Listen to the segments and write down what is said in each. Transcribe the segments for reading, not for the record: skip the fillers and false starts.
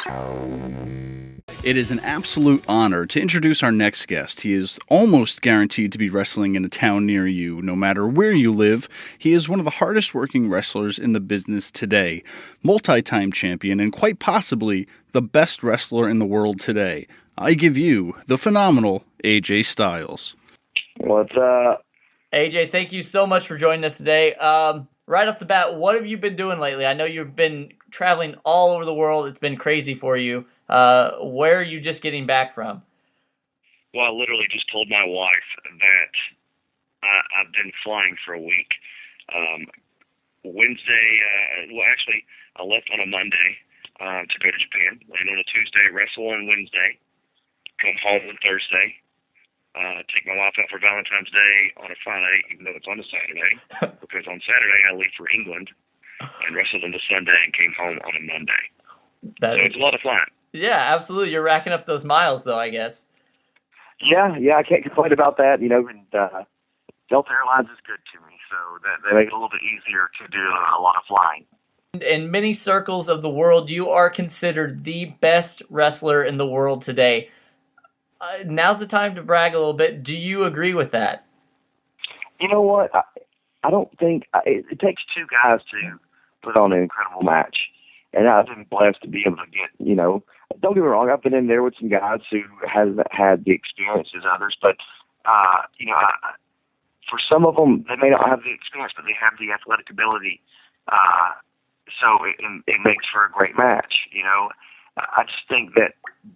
It is an absolute honor to introduce our next guest. He is almost guaranteed to be wrestling in a town near you, no matter where you live. He is one of the hardest working wrestlers in the business today, multi-time champion, and quite possibly the best wrestler in the world today. I give you the phenomenal AJ Styles. What's up? AJ, thank you so much for joining us today. Right off the bat, what have you been doing lately? I know you've been traveling all over the world. It's been crazy for you. Where are you just getting back from? Well, I literally just told my wife that I've been flying for a week. Wednesday, actually, I left on a Monday to go to Japan, land on a Tuesday, wrestle on Wednesday, come home on Thursday, take my wife out for Valentine's Day on a Friday, even though it's on a Saturday, because on Saturday I leave for England and wrestled on the Sunday and came home on a Monday. So it's a lot of flying. Yeah, absolutely. You're racking up those miles, though, I guess. Yeah, I can't complain about that. And Delta Airlines is good to me, so they make it a little bit easier to do a lot of flying. In many circles of the world, you are considered the best wrestler in the world today. Now's the time to brag a little bit. Do you agree with that? You know what? I don't think it takes two guys to put on an incredible match. And I've been blessed to be able to get, don't get me wrong, I've been in there with some guys who haven't had the experience as others, but, for some of them, they may not have the experience, but they have the athletic ability. So it makes for a great match, I just think that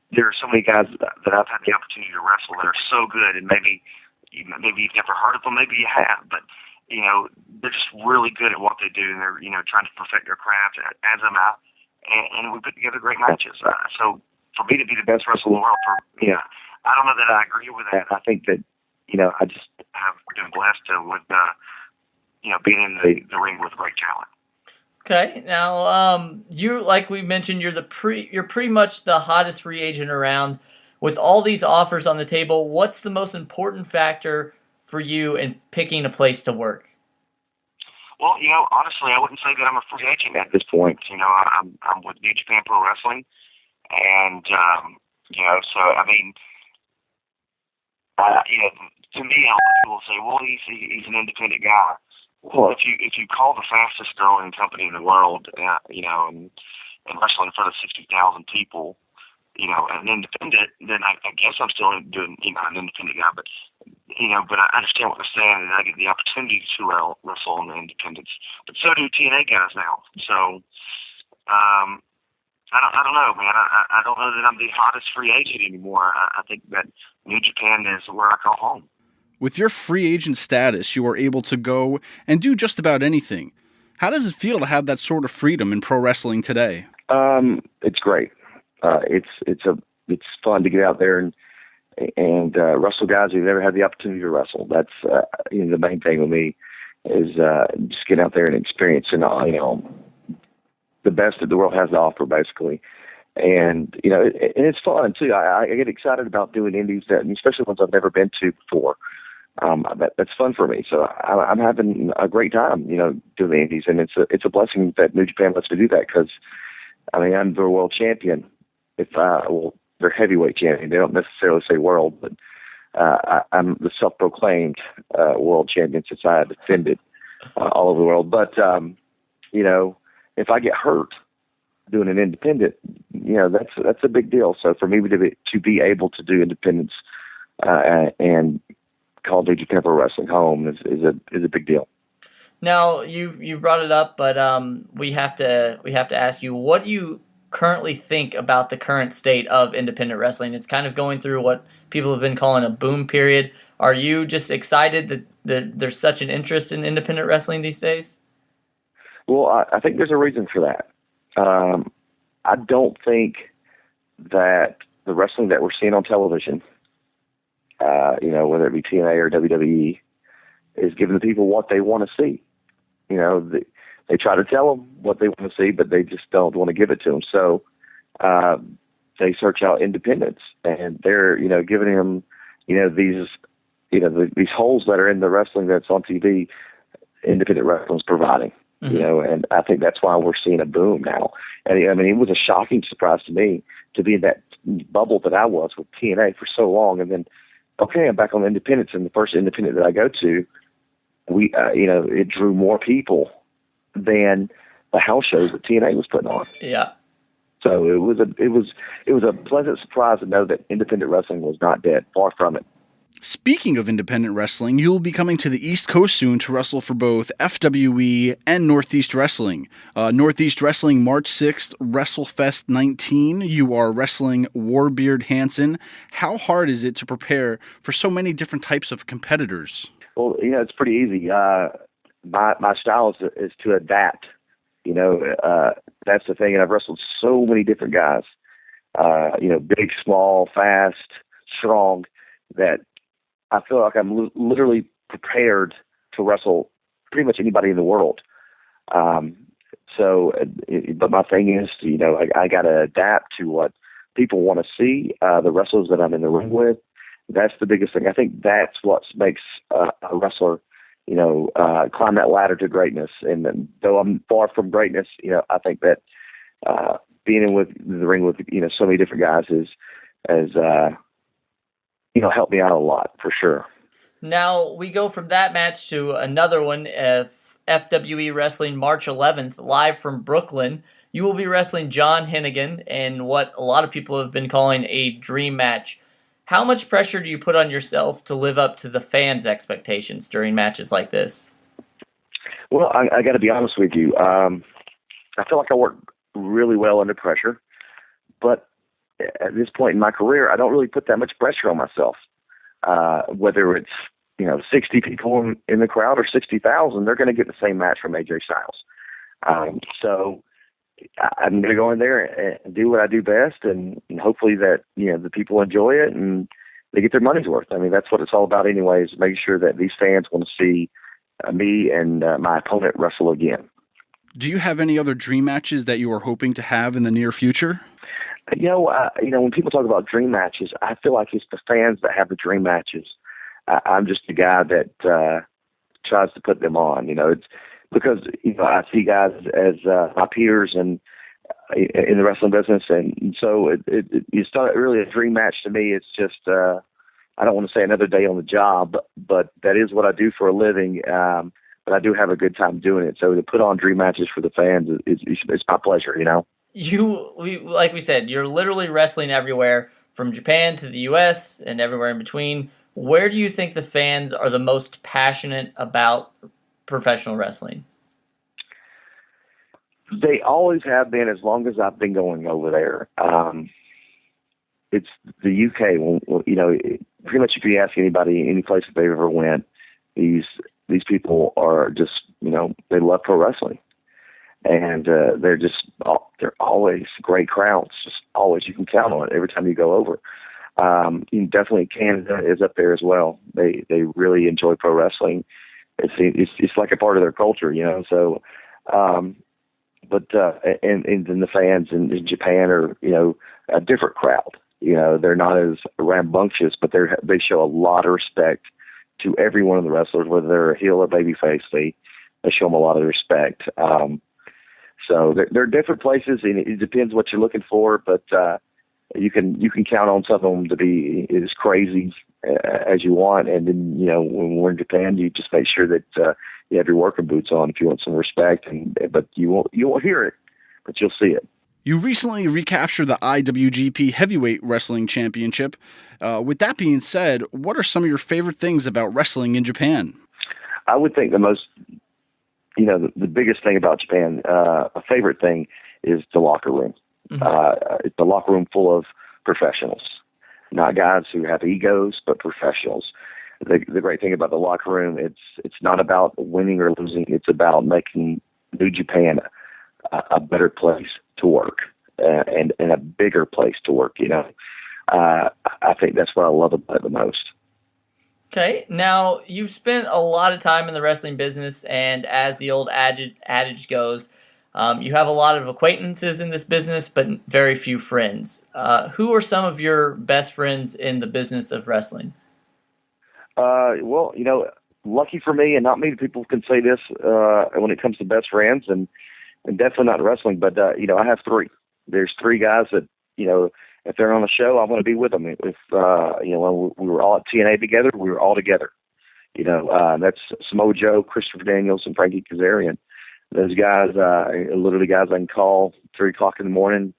there are so many guys that I've had the opportunity to wrestle that are so good, and maybe you've never heard of them, maybe you have, but they're just really good at what they do, and they're trying to perfect their craft as am I, and we put together great matches. So for me to be the best wrestler in the world, I don't know that I agree with that. I think that I just have been blessed with being in the ring with great talent. Okay, now you, like we mentioned, you're pretty much the hottest free agent around. With all these offers on the table, what's the most important factor for you in picking a place to work? Well, honestly, I wouldn't say that I'm a free agent at this point. I'm with New Japan Pro Wrestling, and so I mean, to me, a lot of people say, well, he's an independent guy. Well, if you call the fastest growing company in the world, and wrestling in front of 60,000 people, an independent, then I guess I'm still doing, an independent guy. But I understand what they're saying, and I get the opportunity to wrestle in the independents. But so do TNA guys now. So I don't know, man. I don't know that I'm the hottest free agent anymore. I think that New Japan is where I call home. With your free agent status, you are able to go and do just about anything. How does it feel to have that sort of freedom in pro wrestling today? It's great. It's fun to get out there and wrestle guys who've never had the opportunity to wrestle. That's the main thing with me is just get out there and experience the best that the world has to offer, basically. And and it's fun too. I get excited about doing indies especially ones I've never been to before. That's fun for me. So I'm having a great time, doing the indies, and it's a blessing that New Japan lets me do that, because I'm the world champion. They're heavyweight champion. They don't necessarily say world, but I'm the self-proclaimed world champion since I have defended all over the world. But if I get hurt doing an independent, that's a big deal. So for me to be able to do independence and call New Japan Pro Wrestling home is a big deal. Now you've brought it up, but we have to ask you, what do you currently think about the current state of independent wrestling? It's kind of going through what people have been calling a boom period. Are you just excited that there's such an interest in independent wrestling these days? Well, I think there's a reason for that. I don't think that the wrestling that we're seeing on television, whether it be TNA or WWE, is giving the people what they want to see. They try to tell them what they want to see, but they just don't want to give it to them. So they search out independents, and they're giving them these holes that are in the wrestling that's on TV. Independent wrestling is providing. you know, and I think that's why we're seeing a boom now. And I mean, it was a shocking surprise to me to be in that bubble that I was with TNA for so long. And then, okay, I'm back on independence, and the first independent that I go to, we, you know, it drew more people than the house shows that TNA was putting on. Yeah. So it was a pleasant surprise to know that independent wrestling was not dead. Far from it. Speaking of independent wrestling, you will be coming to the East Coast soon to wrestle for both FWE and Northeast Wrestling. Northeast Wrestling, March 6th, WrestleFest 19. You are wrestling Warbeard Hansen. How hard is it to prepare for so many different types of competitors? Well, you know, it's pretty easy. My style is to adapt. You know, that's the thing. And I've wrestled so many different guys, you know, big, small, fast, strong, that I feel like I'm literally prepared to wrestle pretty much anybody in the world. But my thing is, you know, I got to adapt to what people want to see, the wrestlers that I'm in the ring with. That's the biggest thing. I think that's what makes a wrestler, you know, climb that ladder to greatness. And then, though I'm far from greatness, you know, I think that being in with the ring with, you know, so many different guys has you know, helped me out a lot for sure. Now we go from that match to another one, FWE Wrestling March 11th, live from Brooklyn. You will be wrestling John Hennigan in what a lot of people have been calling a dream match. How much pressure do you put on yourself to live up to the fans' expectations during matches like this? Well, I got to be honest with you. I feel like I work really well under pressure, but at this point in my career, I don't really put that much pressure on myself. Whether it's, you know, 60 people in the crowd or 60,000, they're going to get the same match from AJ Styles. So I'm going to go in there and do what I do best, and hopefully that, you know, the people enjoy it and they get their money's worth. I mean, that's what it's all about anyways, making sure that these fans want to see me and my opponent wrestle again. Do you have any other dream matches that you are hoping to have in the near future? You know, when people talk about dream matches, I feel like it's the fans that have the dream matches. I'm just the guy that tries to put them on. You know, it's because, you know, I see guys as my peers and in the wrestling business, and so it's not really a dream match to me. It's just I don't want to say another day on the job, but that is what I do for a living. But I do have a good time doing it. So to put on dream matches for the fans it's my pleasure. You know. Like we said, you're literally wrestling everywhere from Japan to the U.S. and everywhere in between. Where do you think the fans are the most passionate about professional wrestling? They always have been, as long as I've been going over there. It's the UK. Well, you know, pretty much if you ask anybody, any place that they've ever went, these people are just, you know, they love pro wrestling. And they're always great crowds. Just always, you can count on it every time you go over. Definitely Canada is up there as well. They really enjoy pro wrestling. It's like a part of their culture, you know. So, and then the fans in Japan are, you know, a different crowd. You know, they're not as rambunctious, but they show a lot of respect to every one of the wrestlers, whether they're a heel or babyface. They show them a lot of respect. So there are different places, and it depends what you're looking for. But you can count on some of them to be as crazy as you want. And then, you know, when we're in Japan, you just make sure that you have your working boots on if you want some respect. But you won't hear it, but you'll see it. You recently recaptured the IWGP Heavyweight Wrestling Championship. With that being said, what are some of your favorite things about wrestling in Japan? I would think the most, you know, the biggest thing about Japan, a favorite thing, is the locker room. Mm-hmm. It's a locker room full of professionals, not guys who have egos, but professionals. The great thing about the locker room, it's not about winning or losing. It's about making New Japan a better place to work and a bigger place to work. You know, I think that's what I love about it the most. Okay, now you've spent a lot of time in the wrestling business, and as the old adage goes, you have a lot of acquaintances in this business, but very few friends. Who are some of your best friends in the business of wrestling? Well, you know, lucky for me, and not many people can say this when it comes to best friends, and definitely not wrestling. But I have three. There's three guys that if they're on the show, I want to be with them. If when we were all at TNA together, we were all together. That's Samoa Joe, Christopher Daniels, and Frankie Kazarian. Those guys, literally guys I can call 3 o'clock in the morning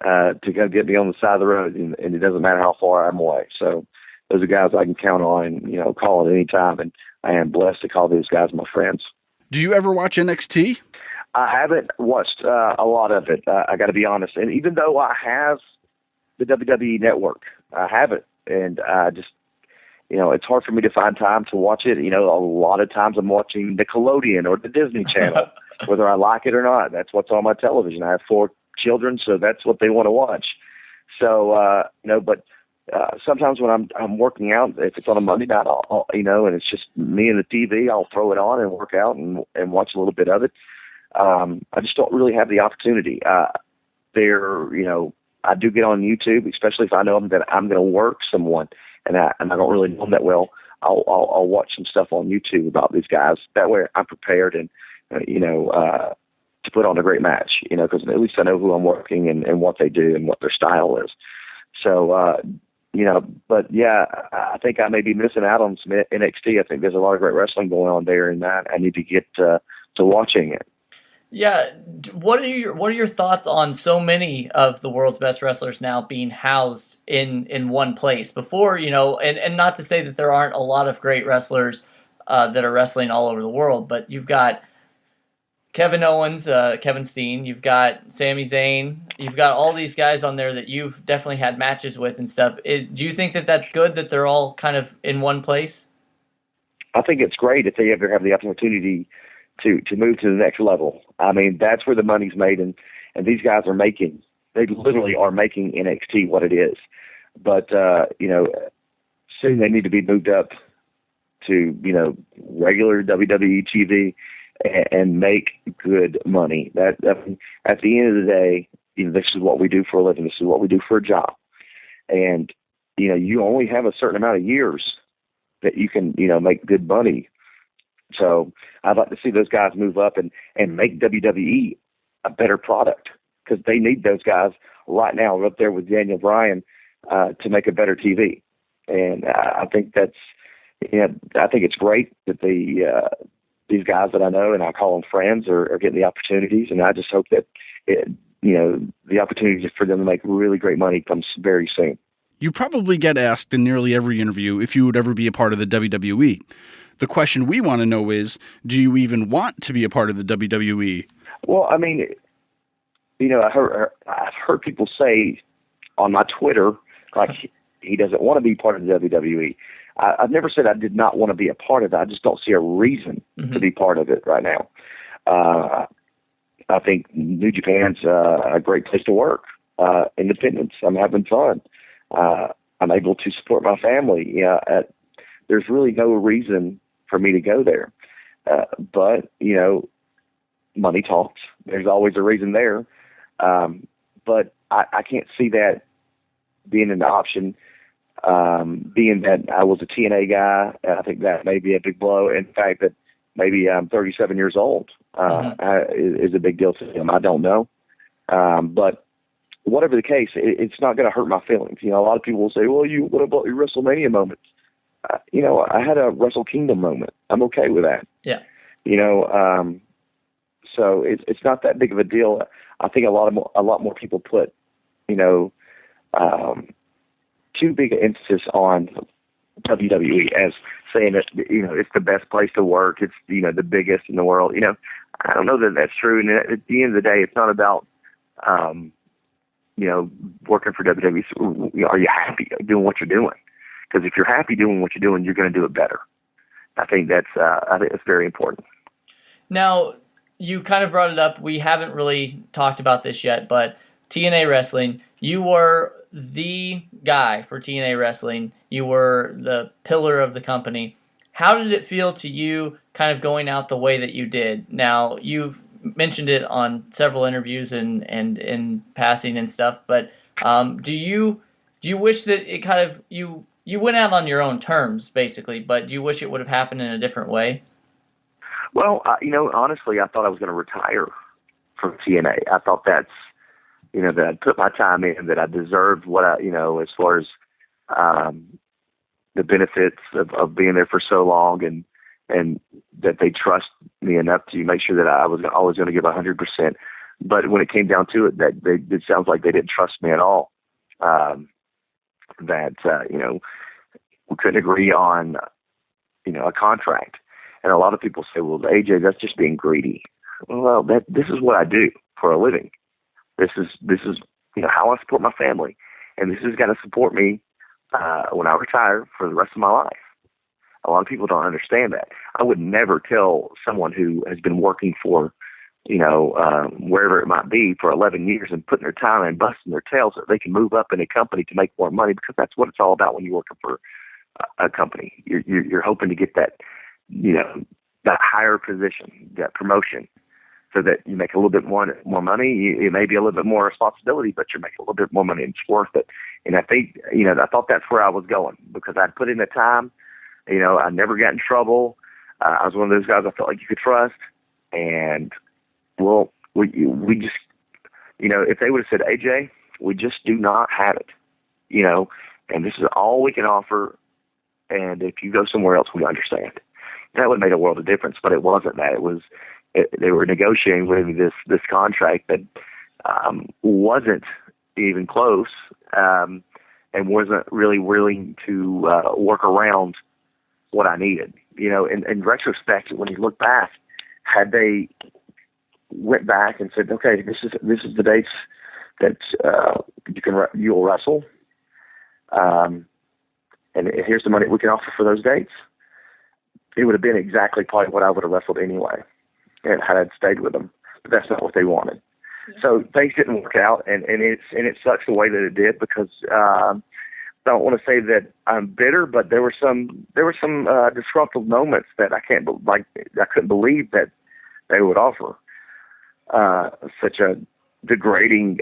to go get me on the side of the road, and it doesn't matter how far I'm away. So those are guys I can count on and, call at any time, and I am blessed to call these guys my friends. Do you ever watch NXT? I haven't watched a lot of it, I got to be honest. And even though I have the WWE Network, I have it, and I just, it's hard for me to find time to watch it. A lot of times I'm watching Nickelodeon or the Disney Channel, whether I like it or not. That's what's on my television. I have 4 children, so that's what they want to watch. So, but sometimes when I'm working out, if it's on a Monday night, I'll and it's just me and the TV, I'll throw it on and work out and watch a little bit of it. I just don't really have the opportunity. I do get on YouTube, especially if I know that I'm going to work someone and I don't really know them that well. I'll watch some stuff on YouTube about these guys. That way I'm prepared and, to put on a great match, because at least I know who I'm working and what they do and what their style is. So, but yeah, I think I may be missing out on some NXT. I think there's a lot of great wrestling going on there, and I need to get to watching it. Yeah, what are your thoughts on so many of the world's best wrestlers now being housed in one place? Before, and not to say that there aren't a lot of great wrestlers that are wrestling all over the world, but you've got Kevin Owens, Kevin Steen, you've got Sami Zayn, you've got all these guys on there that you've definitely had matches with and stuff. Do you think that that's good that they're all kind of in one place? I think it's great if they ever have the opportunity to move to the next level. I mean, that's where the money's made, and these guys they literally are making NXT what it is. But, soon they need to be moved up to, regular WWE TV and make good money. At the end of the day, this is what we do for a living. This is what we do for a job. And, you only have a certain amount of years that you can, make good money. So I'd like to see those guys move up and make WWE a better product, because they need those guys right now up there with Daniel Bryan to make a better TV. And I think I think it's great that these guys that I know and I call them friends are getting the opportunities. And I just hope that the opportunity for them to make really great money comes very soon. You probably get asked in nearly every interview if you would ever be a part of the WWE. The question we want to know is, do you even want to be a part of the WWE? Well, I mean, I've heard people say on my Twitter, like, he doesn't want to be part of the WWE. I've never said I did not want to be a part of it. I just don't see a reason to be part of it right now. I think New Japan's a great place to work. Independence. I'm having fun. I'm able to support my family. There's really no reason for me to go there. But, money talks. There's always a reason there. But I can't see that being an option, being that I was a TNA guy. I think that may be a big blow. In fact, that maybe I'm 37 years old is a big deal to him. I don't know. But whatever the case, it's not going to hurt my feelings. A lot of people will say, well, what about your WrestleMania moments? I had a Wrestle Kingdom moment. I'm okay with that. Yeah. So it's not that big of a deal. I think a lot more people put, too big an emphasis on WWE as saying that, it's the best place to work. It's, the biggest in the world. I don't know that that's true. And at the end of the day, it's not about, working for WWE. Are you happy doing what you're doing? Because if you're happy doing what you're doing, you're going to do it better. I think that's very important. Now, you kind of brought it up. We haven't really talked about this yet, but TNA Wrestling, you were the guy for TNA Wrestling. You were the pillar of the company. How did it feel to you kind of going out the way that you did? Now, you've mentioned it on several interviews and in passing and stuff, but do you wish that it kind of you you went out on your own terms, basically. But do you wish it would have happened in a different way? Well, honestly, I thought I was going to retire from TNA. I thought that I'd put my time in, that I deserved what as far as the benefits of being there for so long, and that they trust me enough to make sure that I was always going to give 100%. But when it came down to it, it sounds like they didn't trust me at all. We couldn't agree on, a contract. And a lot of people say, well, AJ, that's just being greedy. Well, this is what I do for a living. This is how I support my family. And this is going to support me when I retire for the rest of my life. A lot of people don't understand that. I would never tell someone who has been working for, wherever it might be for 11 years and putting their time and busting their tails that they can move up in a company to make more money, because that's what it's all about when you're working for a company. You're hoping to get that, that higher position, that promotion, so that you make a little bit more money. It may be a little bit more responsibility, but you're making a little bit more money, and it's worth it. And I think, I thought that's where I was going, because I'd put in the time. I never got in trouble. I was one of those guys I felt like you could trust. And, well, we just, if they would have said, AJ, we just do not have it, and this is all we can offer. And if you go somewhere else, we understand. That would have made a world of difference, but it wasn't that. They were negotiating with me this contract that wasn't even close, and wasn't really willing to work around what I needed. In retrospect, when you look back, had they went back and said, okay, this is the dates that you'll wrestle, and here's the money we can offer for those dates, it would have been exactly probably what I would have wrestled anyway, and had I stayed with them. But that's not what they wanted. So things didn't work out, and it sucks the way that it did, because I don't want to say that I'm bitter, but there were some disgruntled moments that I couldn't believe that they would offer such a degrading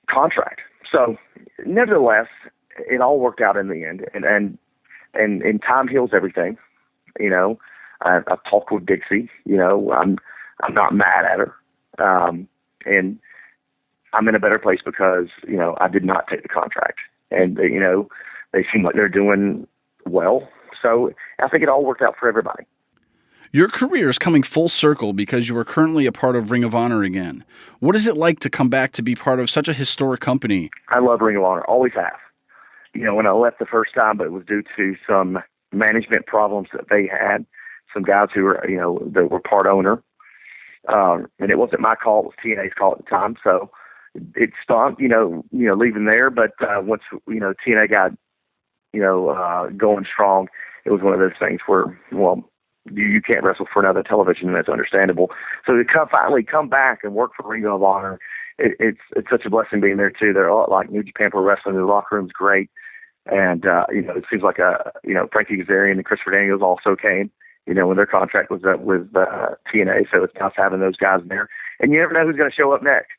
contract. So, nevertheless, it all worked out in the end, and time heals everything. I've talked with Dixie. I'm not mad at her, and I'm in a better place because I did not take the contract, and they seem like they're doing well. So I think it all worked out for everybody. Your career is coming full circle because you are currently a part of Ring of Honor again. What is it like to come back to be part of such a historic company? I love Ring of Honor, always have. When I left the first time, but it was due to some management problems that they had, some guys who were, that were part owner. And it wasn't my call, it was TNA's call at the time. So it stopped, leaving there. But once, TNA got, going strong, it was one of those things where, well, you can't wrestle for another television, and that's understandable. So to finally come back and work for Ring of Honor, it's such a blessing being there too. They're a lot like New Japan Pro Wrestling. The locker room's great, and it seems like Frankie Kazarian and Christopher Daniels also came. When their contract was up with TNA, so it's nice having those guys there. And you never know who's going to show up next.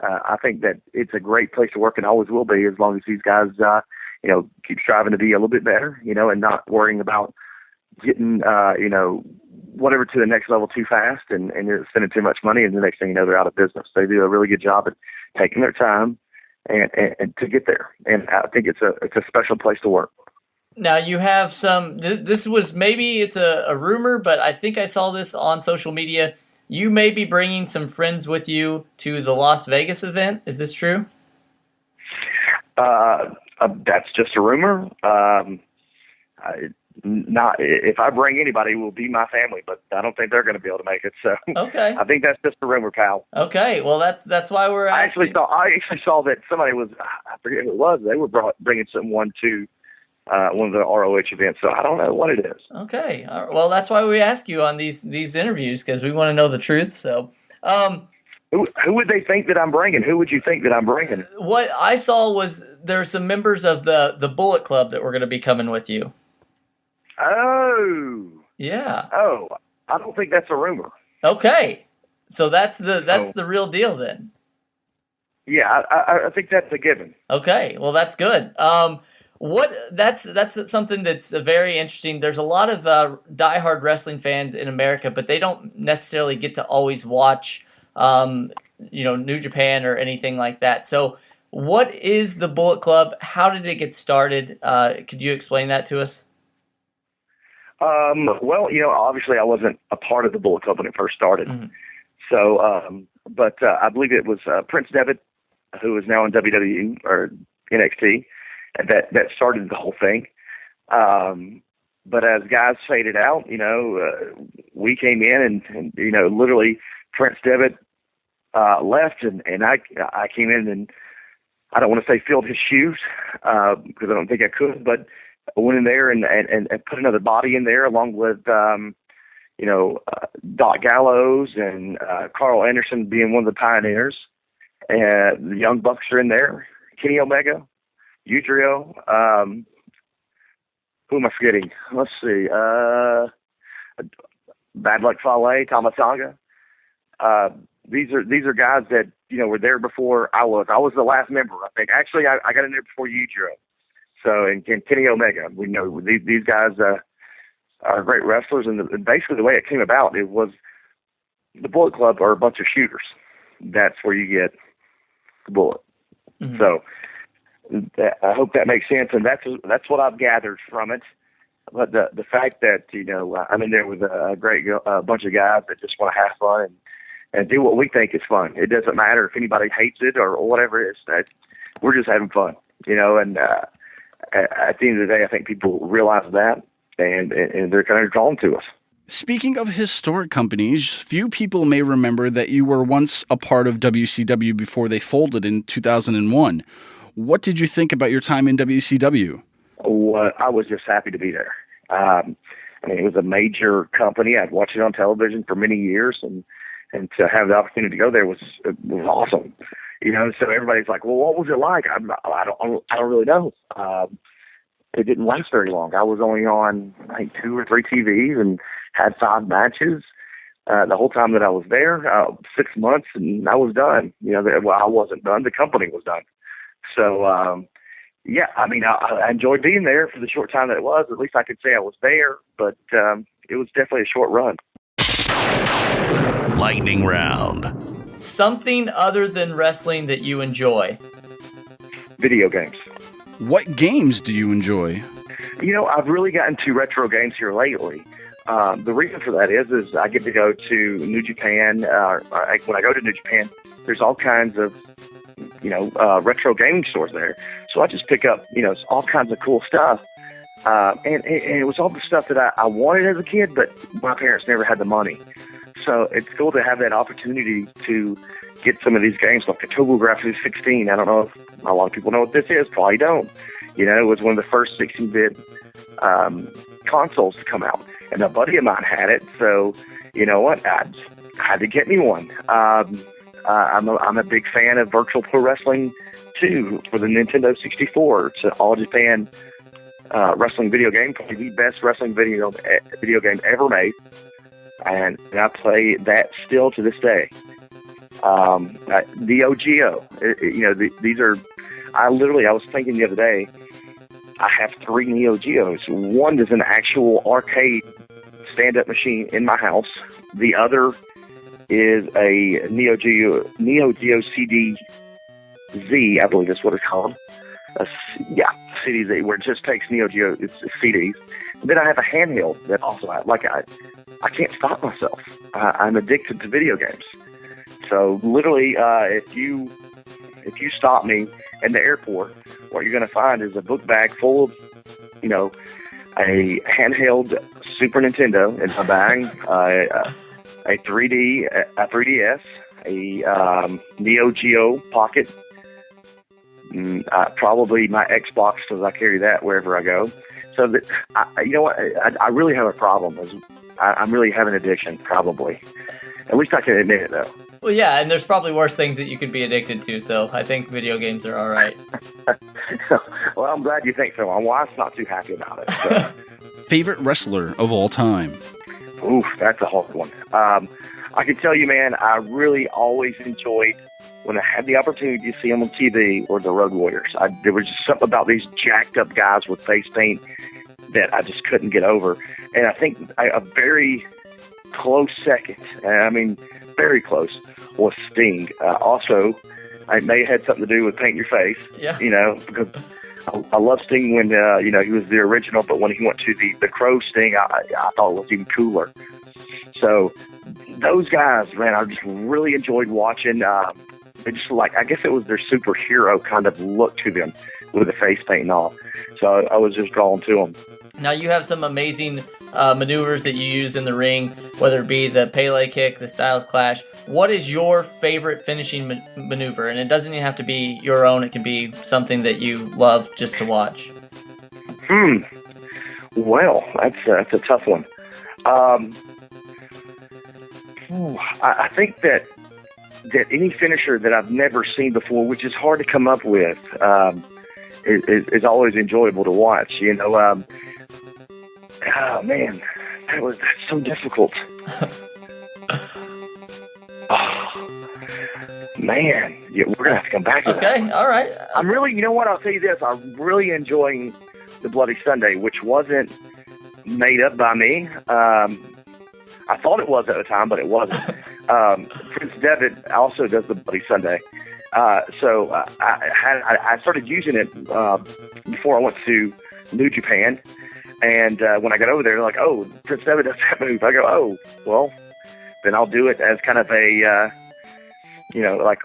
I think that it's a great place to work, and always will be, as long as these guys, keep striving to be a little bit better, and not worrying about getting, whatever to the next level too fast, and you're spending too much money, and the next thing you know, they're out of business. They do a really good job at taking their time and to get there. And I think it's a special place to work. Now you have some, this was, maybe it's a rumor, but I think I saw this on social media. You may be bringing some friends with you to the Las Vegas event. Is this true? That's just a rumor. Not if I bring anybody, it will be my family, but I don't think they're going to be able to make it. So okay, I think that's just a rumor, pal. Okay, well that's why we're asking. I actually saw that somebody was, I forget who it was. They were bringing someone to one of the ROH events, so I don't know what it is. Okay, well that's why we ask you on these interviews, because we want to know the truth. So. Who would they think that I'm bringing? Who would you think that I'm bringing? What I saw was there's some members of the Bullet Club that were going to be coming with you. Oh. Yeah. Oh, I don't think that's a rumor. Okay. So that's the real deal then. Yeah, I think that's a given. Okay, well that's good. That's something that's very interesting. There's a lot of diehard wrestling fans in America, but they don't necessarily get to always watch, New Japan or anything like that. So, what is the Bullet Club? How did it get started? Could you explain that to us? Well, obviously I wasn't a part of the Bullet Club when it first started. Mm-hmm. So, but I believe it was Prince Devitt, who is now in WWE or NXT, and that started the whole thing. But as guys faded out, we came in and literally Prince Devitt left, and I came in and I don't want to say filled his shoes because I don't think I could, but I went in there and put another body in there along with Doc Gallows and Carl Anderson being one of the pioneers. And the Young Bucks are in there. Kenny Omega, Yujiro. Who am I forgetting? Let's see. Bad Luck Fale, Tamatanga. These are guys that were there before I was. I was the last member, I think. Actually, I got in there before Yujiro. So and Kenny Omega. We know these guys are great wrestlers, and basically the way it came about, it was the Bullet Club are a bunch of shooters. That's where you get the Bullet. Mm-hmm. So I hope that makes sense, and that's what I've gathered from it. But the fact that I'm in there with a great bunch of guys that just want to have fun and do what we think is fun. It doesn't matter if anybody hates it or whatever it is. We're just having fun, and at the end of the day, I think people realize that, and they're kind of drawn to us. Speaking of historic companies, few people may remember that you were once a part of WCW before they folded in 2001. What did you think about your time in WCW? Well, I was just happy to be there. It was a major company. I'd watched it on television for many years, and to have the opportunity to go there was awesome. So everybody's like, "Well, what was it like?" I don't really know. It didn't last very long. I was only on, I think, 2 or 3 TVs and had 5 matches the whole time that I was there. 6 months, and I was done. I wasn't done. The company was done. So, I enjoyed being there for the short time that it was. At least I could say I was there, but it was definitely a short run. Lightning round. Something other than wrestling that you enjoy? Video games. What games do you enjoy? I've really gotten to retro games here lately. The reason for that is I get to go to New Japan. When I go to New Japan, there's all kinds of, retro gaming stores there. So I just pick up, all kinds of cool stuff. And it was all the stuff that I wanted as a kid, but my parents never had the money. So it's cool to have that opportunity to get some of these games like the TurboGrafx 16. I don't know if a lot of people know what this is. Probably don't. It was one of the first 16-bit consoles to come out. And a buddy of mine had it. So, you know what? I had to get me one. I'm a big fan of Virtual Pro Wrestling 2 for the Nintendo 64. It's an All Japan wrestling video game. Probably the best wrestling video game ever made. And I play that still to this day. Neo Geo, these are, I was thinking the other day, I have 3 Neo Geos. One is an actual arcade stand-up machine in my house. The other is a Neo Geo CD-Z, I believe that's what it's called. CD-Z, where it just takes Neo Geo, it's CDs. And then I have a handheld that also, I can't stop myself. I'm addicted to video games. So literally, if you stop me in the airport, what you're going to find is a book bag full of, a handheld Super Nintendo in my bag, a 3DS, a Neo Geo Pocket, probably my Xbox because I carry that wherever I go. So I really have a problem. I'm really having an addiction, probably. At least I can admit it, though. Well, yeah, and there's probably worse things that you could be addicted to, so I think video games are all right. Well, I'm glad you think so. My wife's not too happy about it. So. Favorite wrestler of all time? Oof, that's a hard one. I can tell you, man, I really always enjoyed when I had the opportunity to see them on TV or the Road Warriors. There was just something about these jacked up guys with face paint that I just couldn't get over. And I think a very close second, I mean, very close, was Sting. Also, it may have had something to do with painting your face, because I love Sting when, he was the original, but when he went to the Crow Sting, I thought it was even cooler. So those guys, man, I just really enjoyed watching. They just I guess it was their superhero kind of look to them with the face paint and all. So I was just drawn to them. Now, you have some amazing maneuvers that you use in the ring, whether it be the Pele kick, the Styles Clash. What is your favorite finishing maneuver? And it doesn't even have to be your own. It can be something that you love just to watch. Well, that's a tough one. I think that any finisher that I've never seen before, which is hard to come up with, is always enjoyable to watch. Oh man, that's so difficult. Man, yeah, we're gonna have to come back to that. Okay, all right. I'm really, you know what? I'll tell you this: I'm really enjoying the Bloody Sunday, which wasn't made up by me. I thought it was at the time, but it wasn't. Prince Devitt also does the Bloody Sunday. So I started using it before I went to New Japan. And when I got over there, they're like, oh, Prince Devitt does that move. I go, oh, well, then I'll do it as kind of a, like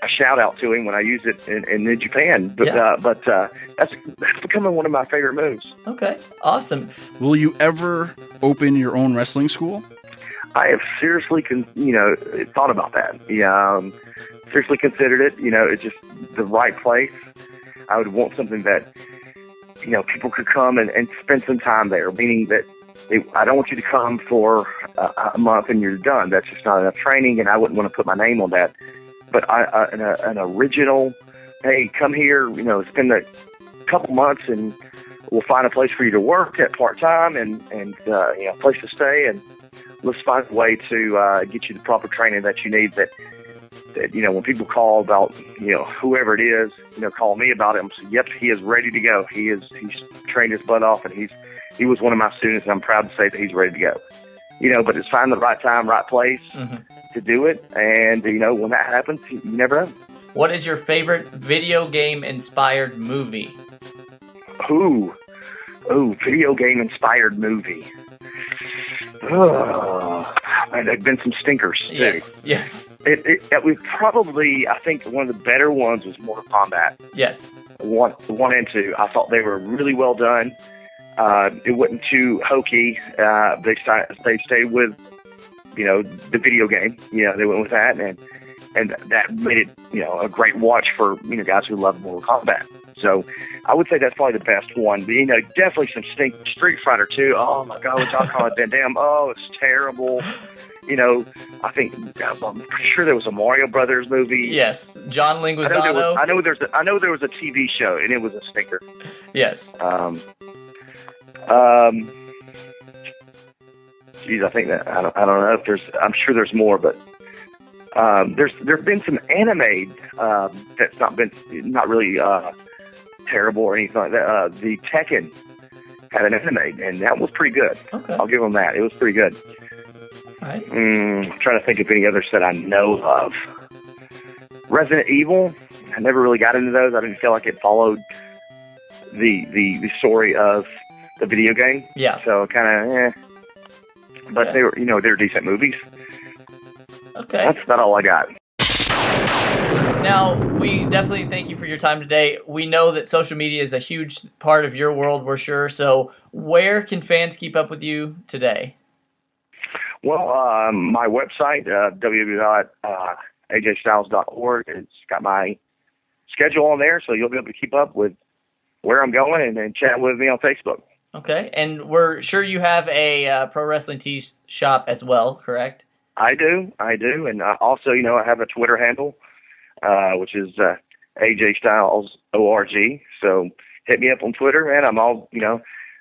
a shout out to him when I use it in New Japan. But that's becoming one of my favorite moves. Okay, awesome. Will you ever open your own wrestling school? I have seriously, thought about that. Seriously considered it. It's just the right place. I would want something that, people could come and spend some time there, meaning that I don't want you to come for a month and you're done. That's just not enough training, and I wouldn't want to put my name on that. But an original, hey, come here, spend a couple months and we'll find a place for you to work at part-time and a place to stay, and let's find a way to get you the proper training that you need that when people call about, whoever it is, call me about it, I'm saying, yep, he is ready to go. He's trained his butt off, and he was one of my students, and I'm proud to say that he's ready to go. But it's find the right time, right place to do it, and, when that happens, you never know. What is your favorite video game-inspired movie? Ooh, video game-inspired movie. And there've been some stinkers too. Yes. It was probably, I think, one of the better ones was Mortal Kombat. Yes. One and two. I thought they were really well done. It wasn't too hokey. They stayed with, the video game. They went with that, and that made it, a great watch for guys who love Mortal Kombat. So I would say that's probably the best one. But, definitely some Street Fighter 2. Oh, my God, which I'll call it Van Damme. Oh, it's terrible. I think, I'm pretty sure there was a Mario Brothers movie. Yes, John Leguizamo. I know there was a TV show, and it was a stinker. Yes. Geez, I think that, I don't know if I'm sure there's more, but there've been some anime that's not really terrible or anything like that. The Tekken had an anime, and that was pretty good. Okay. I'll give them that. It was pretty good. All right. I'm trying to think of any others that I know of. Resident Evil, I never really got into those. I didn't feel like it followed the story of the video game. Yeah. So kind of, But they were decent movies. Okay. That's about all I got. Now, we definitely thank you for your time today. We know that social media is a huge part of your world, we're sure. So where can fans keep up with you today? Well, my website, www.ajstyles.org, it's got my schedule on there, so you'll be able to keep up with where I'm going and then chat with me on Facebook. Okay, and we're sure you have a pro wrestling tee shop as well, correct? I do, and also, I have a Twitter handle, which is AJStylesORG. So hit me up on Twitter, man. I'm all,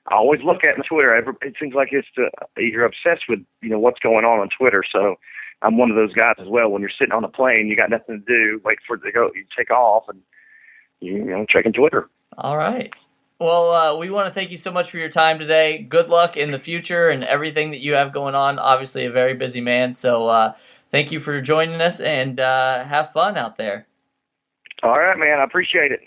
I always look at my Twitter. It seems like you're obsessed with, what's going on Twitter. So I'm one of those guys as well. When you're sitting on a plane, you got nothing to do, wait for it to go, you take off and checking Twitter. All right. Well, we want to thank you so much for your time today. Good luck in the future and everything that you have going on. Obviously, a very busy man. So thank you for joining us, and have fun out there. All right, man. I appreciate it.